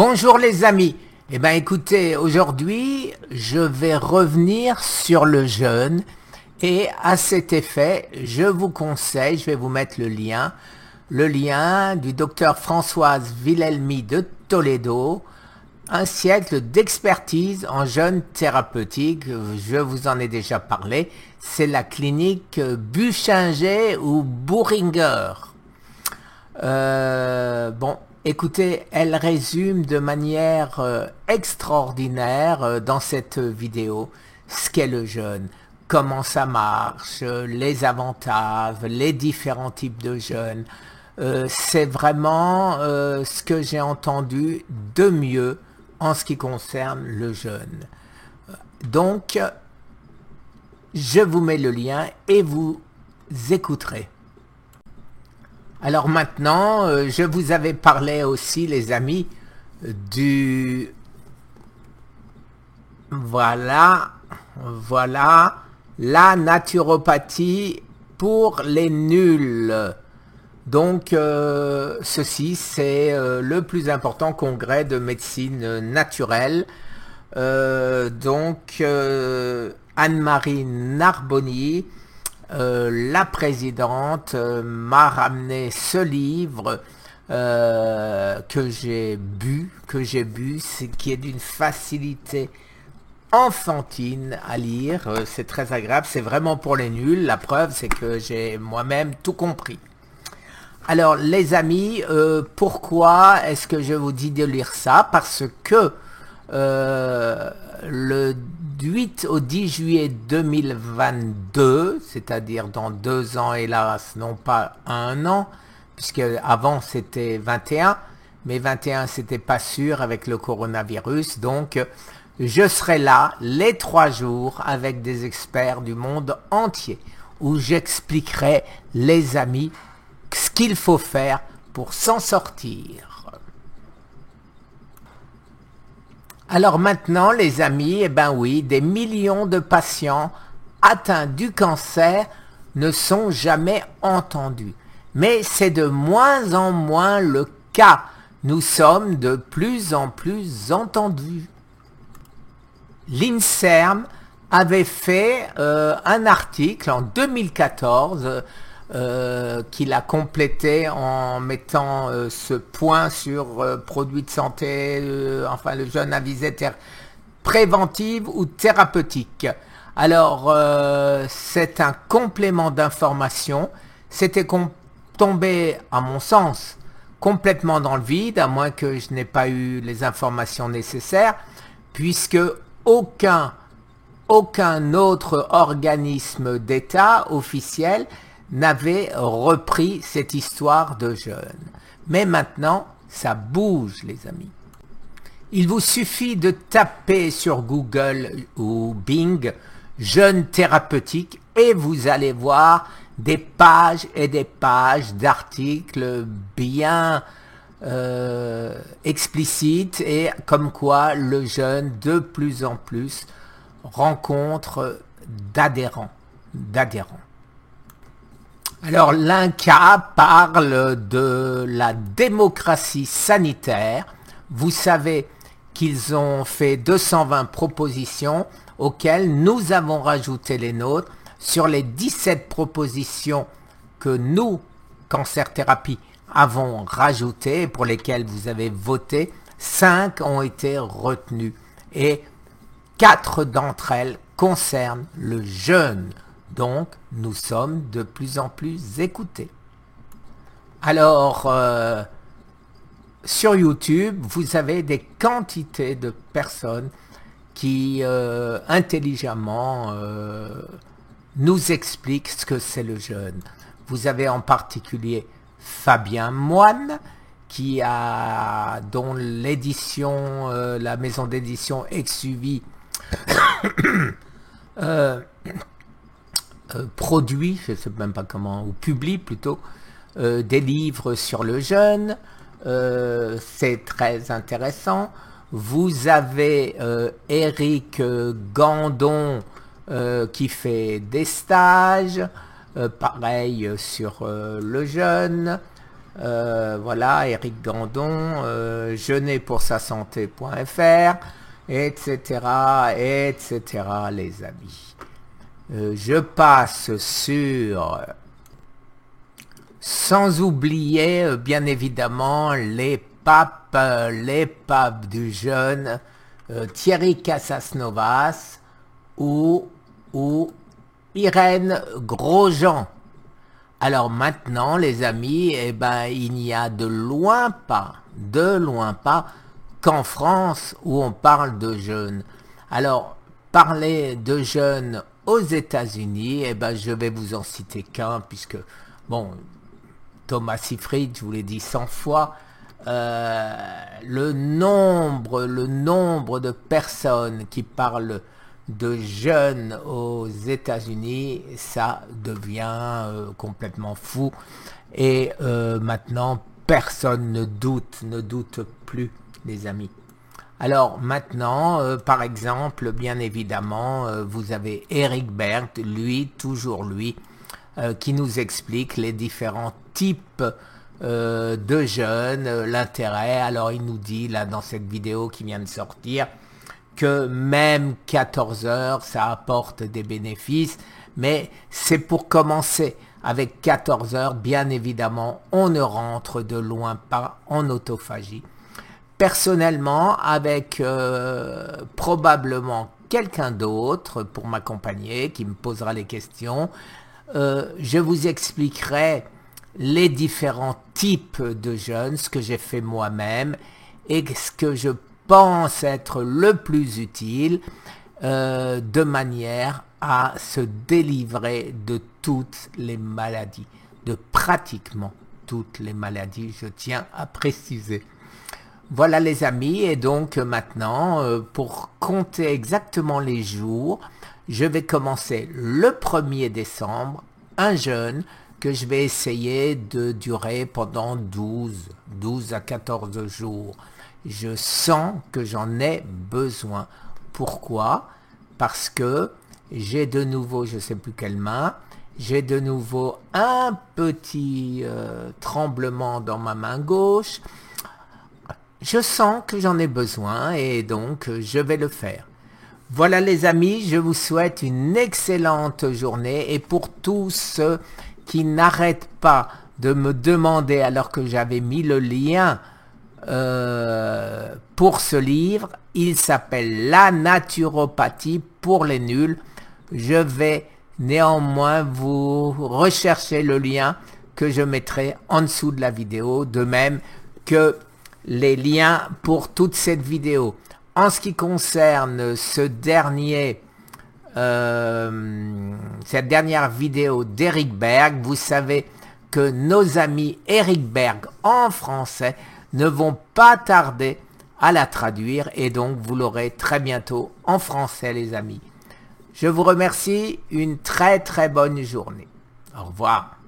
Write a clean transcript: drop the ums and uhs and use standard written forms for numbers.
Bonjour les amis. Eh bien écoutez, aujourd'hui je vais revenir sur le jeûne et à cet effet je vous conseille, je vais vous mettre le lien du docteur Françoise Wilhelmy de Toledo, un siècle d'expertise en jeûne thérapeutique. Je vous en ai déjà parlé, c'est la clinique Buchinger ou Boehringer. Bon, écoutez, elle résume de manière extraordinaire dans cette vidéo ce qu'est le jeûne, comment ça marche, les avantages, les différents types de jeûne. C'est vraiment ce que j'ai entendu de mieux en ce qui concerne le jeûne. Donc, je vous mets le lien et vous écouterez. Alors maintenant, je vous avais parlé aussi, les amis, du... Voilà, la naturopathie pour les nuls. Donc, ceci, c'est le plus important congrès de médecine naturelle. Anne-Marie Narboni, la présidente, m'a ramené ce livre que j'ai bu, qui est d'une facilité enfantine à lire. C'est très agréable, c'est vraiment pour les nuls. La preuve, c'est que j'ai moi-même tout compris. Alors les amis, pourquoi est-ce que je vous dis de lire ça? Parce que le 8 au 10 juillet 2022, c'est-à-dire dans 2 ans hélas, non pas 1 an, puisque avant c'était 21, mais 21 c'était pas sûr avec le coronavirus, donc je serai là les 3 jours avec des experts du monde entier, où j'expliquerai, les amis, ce qu'il faut faire pour s'en sortir. Alors maintenant, les amis, eh ben oui, des millions de patients atteints du cancer ne sont jamais entendus. Mais c'est de moins en moins le cas. Nous sommes de plus en plus entendus. L'INSERM avait fait un article en 2014 qu'il a complété en mettant ce point sur produits de santé, enfin le jeûne à visée préventive ou thérapeutique. Alors c'est un complément d'information, c'était tombé à mon sens complètement dans le vide, à moins que je n'ai pas eu les informations nécessaires, puisque aucun autre organisme d'État officiel n'avait repris cette histoire de jeûne. Mais maintenant, ça bouge, les amis. Il vous suffit de taper sur Google ou Bing « jeûne thérapeutique » et vous allez voir des pages et des pages d'articles bien explicites et comme quoi le jeûne de plus en plus rencontre d'adhérents. Alors l'INCa parle de la démocratie sanitaire. Vous savez qu'ils ont fait 220 propositions auxquelles nous avons rajouté les nôtres. Sur les 17 propositions que nous, Cancer Thérapie, avons rajoutées, pour lesquelles vous avez voté, 5 ont été retenues et 4 d'entre elles concernent le jeûne. Donc, nous sommes de plus en plus écoutés. Alors, sur YouTube, vous avez des quantités de personnes qui, intelligemment, nous expliquent ce que c'est le jeûne. Vous avez en particulier Fabien Moine, dont l'édition, la maison d'édition Exuvie, produit, je ne sais même pas comment, ou publie plutôt, des livres sur le jeûne. C'est très intéressant. Vous avez Éric Gandon qui fait des stages, pareil sur le jeûne. Voilà, Eric Gandon, jeûnerpoursasanté.fr, etc., etc., les amis. Je passe sur, sans oublier, bien évidemment, les papes du jeûne, Thierry Casasnovas ou Irène Grosjean. Alors maintenant, les amis, eh ben, il n'y a de loin pas, qu'en France où on parle de jeûne. Alors, parler de jeûne aux États-Unis, eh ben, je vais vous en citer qu'un, puisque, bon, Thomas Seyfried, je vous l'ai dit 100 fois, le nombre de personnes qui parlent de jeûne aux États-Unis, ça devient complètement fou. Et maintenant, personne ne doute plus, les amis. Alors maintenant, par exemple, bien évidemment, vous avez Eric Berg, toujours lui, qui nous explique les différents types de jeûne, l'intérêt. Alors il nous dit là dans cette vidéo qui vient de sortir que même 14 heures ça apporte des bénéfices, mais c'est pour commencer. Avec 14 heures, bien évidemment, on ne rentre de loin pas en autophagie. Personnellement, avec probablement quelqu'un d'autre pour m'accompagner, qui me posera les questions, je vous expliquerai les différents types de jeûnes, ce que j'ai fait moi-même et ce que je pense être le plus utile de manière à se délivrer de toutes les maladies, de pratiquement toutes les maladies, je tiens à préciser. Voilà les amis, et donc maintenant, pour compter exactement les jours, je vais commencer le 1er décembre, un jeûne que je vais essayer de durer pendant 12 à 14 jours. Je sens que j'en ai besoin. Pourquoi? Parce que j'ai de nouveau, je ne sais plus quelle main, j'ai de nouveau un petit tremblement dans ma main gauche. Je sens que j'en ai besoin et donc je vais le faire. Voilà les amis, je vous souhaite une excellente journée, et pour tous ceux qui n'arrêtent pas de me demander, alors que j'avais mis le lien pour ce livre, il s'appelle La naturopathie pour les nuls. Je vais néanmoins vous rechercher le lien que je mettrai en dessous de la vidéo, de même que les liens pour toute cette vidéo. En ce qui concerne cette dernière vidéo d'Eric Berg, vous savez que nos amis Eric Berg en français ne vont pas tarder à la traduire, et donc vous l'aurez très bientôt en français les amis. Je vous remercie, une très bonne journée. Au revoir.